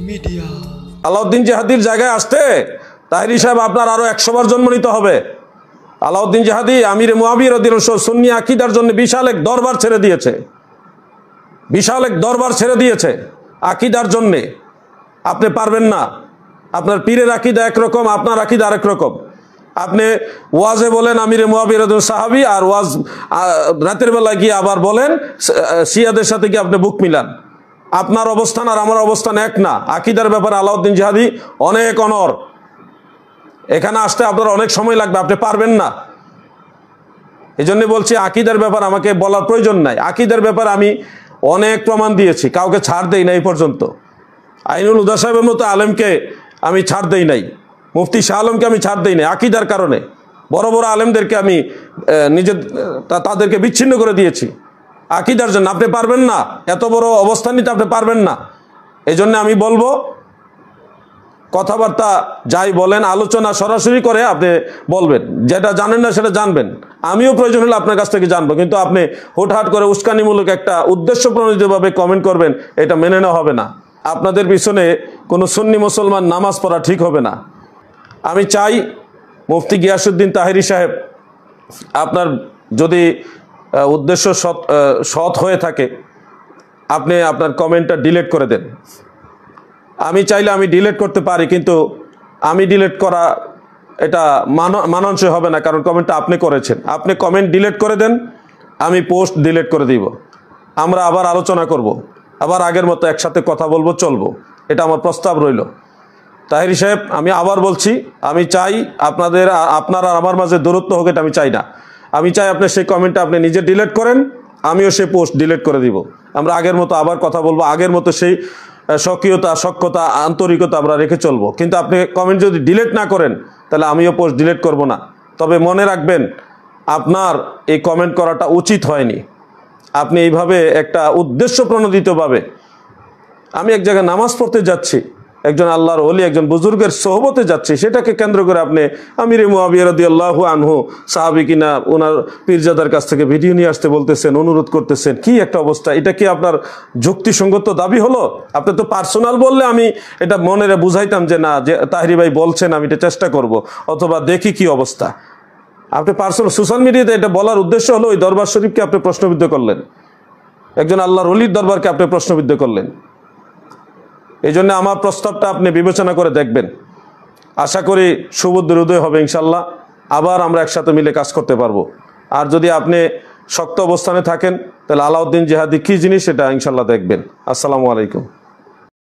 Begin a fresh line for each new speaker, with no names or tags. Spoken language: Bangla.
মিডিয়া।
আলাউদ্দিন জিহাদির জায়গায় আসতে তাহেরি সাহেব আপনার আরো 100 বার জন্ম নিতে হবে। আলাউদ্দিন জিহাদি আমির মুয়াবিয়া রাদিয়াল্লাহু আনহু সুন্নি আকীদার জন্য বিশাল এক দরবার ছেড়ে দিয়েছে, বিশাল এক দরবার ছেড়ে দিয়েছে আকীদার জন্য। আপনি পারবেন না। আপনার পীরের আকীদা একরকম, আপনার আকীদা আরেক রকম। আপনি ওয়াজে বলেন আমির মুয়াবিয়া রাদিয়াল্লাহু আনহু সাহাবী, আর ওয়াজ রাতের বেলা গিয়ে আবার বলেন শিয়াদের সাথে গিয়ে আপনি বুক মিলান। আপনার অবস্থান আর আমার অবস্থান এক না। আকীদার ব্যাপারে আলাউদ্দিন জিহাদি অনেক অনর। এখানে আসতে আপনার অনেক সময় লাগবে, আপনি পারবেন না। এই জন্য বলছি আকীদার ব্যাপার আমাকে বলার প্রয়োজন নাই। আকীদার ব্যাপার আমি অনেক প্রমাণ দিয়েছি, কাউকে ছাড় দেই নাই এই পর্যন্ত। আইনুল হুদা সাহেবের মতো আলেমকে আমি ছাড় দেই নাই, মুফতি শাহ আলমকে আমি ছাড় দেই নাই আকীদার কারণে। বড় বড় আলেমদেরকে আমি তাদেরকে বিচ্ছিন্ন করে দিয়েছি আকীদার জন্য। আপনি পারবেন না, এত বড় অবস্থান নিতে আপনি পারবেন না। এই জন্য আমি বলবো কথাবার্তা যাই বলেন আলোচনা সরাসরি করে আপনি বলবেন, যেটা জানেন না সেটা জানবেন। আমিও প্রয়োজন হলে আপনার কাছ থেকে জানবো, কিন্তু আপনি হুটহাট করে উস্কানিমূলক একটা উদ্দেশ্য প্রণোদিতভাবে কমেন্ট করবেন, এটা মেনে নেওয়া হবে না। আপনাদের পিছনে কোনো সুন্নি মুসলমান নামাজ পড়া ঠিক হবে না। আমি চাই মুফতি গিয়াসউদ্দিন তাহেরি সাহেব, আপনার যদি উদ্দেশ্য সৎ হয়ে থাকে আপনি আপনার কমেন্টটা ডিলিট করে দেন। আমি চাইলে আমি ডিলিট করতে পারি, কিন্তু আমি ডিলিট করা এটা মানানসই হবে না, কারণ কমেন্টটা আপনি করেছেন। আপনি কমেন্ট ডিলিট করে দেন, আমি পোস্ট ডিলিট করে দিব। আমরা আবার আলোচনা করব, আবার আগের মতো একসাথে কথা বলবো, চলবো। এটা আমার প্রস্তাব রইল। তাহেরি সাহেব, আমি আবার বলছি, আমি চাই আপনার আর আমার মাঝে দূরত্ব হোক, এটা আমি চাই না। আমি চাই আপনি সেই কমেন্টটা আপনি নিজে ডিলিট করেন, আমিও সেই পোস্ট ডিলিট করে দিব। আমরা আগের মতো আবার কথা বলবো, আগের মতো সেই সক্রিয়তা, সক্ষতা, আন্তরিকতা আমরা রেখে চলবো। কিন্তু আপনি কমেন্ট যদি ডিলিট না করেন তাহলে আমিও পোস্ট ডিলিট করব না। তবে মনে রাখবেন, আপনার এই কমেন্ট করাটা উচিত হয়নি। আপনি এইভাবে একটা উদ্দেশ্য প্রণোদিতভাবে, আমি এক জায়গায় নামাজ পড়তে যাচ্ছি, একজন আল্লাহর ওলি, একজন বুজুর্গের সোহবতে যাচ্ছি, সেটাকে কেন্দ্র করে আপনি আমির মুয়াবিয়া রাদিয়াল্লাহু আনহু সাহাবী কিনা ওনার পীরজাদার কাছ থেকে ভিডিও নিয়ে আসতে বলতেছেন, অনুরোধ করতেছেন। কি একটা অবস্থা! এটা কি আপনার যুক্তিসঙ্গত দাবি হলো? আপনি তো পার্সোনাল বললে আমি এটা মনে বুঝাইতাম যে না, যে তাহেরি ভাই বলছেন, আমি এটা চেষ্টা করব, অথবা দেখি কি অবস্থা। আপনি পার্সোনাল সোশ্যাল মিডিয়াতে এটা বলার উদ্দেশ্য হলো ওই দরবার শরীফকে আপনি প্রশ্নবিদ্ধ করলেন, একজন আল্লাহর ওলির দরবারকে আপনি প্রশ্নবিদ্ধ করলেন। এই জন্য আমার প্রস্তাবটা আপনি বিবেচনা করে দেখবেন। আশা করি সুবুদ্ধির উদয় হবে ইনশাল্লাহ। আবার আমরা একসাথে মিলে কাজ করতে পারবো। আর যদি আপনি শক্ত অবস্থানে থাকেন তাহলে আলাউদ্দিন জিহাদি কী জিনিস সেটা ইনশাল্লাহ দেখবেন। আসসালামু আলাইকুম।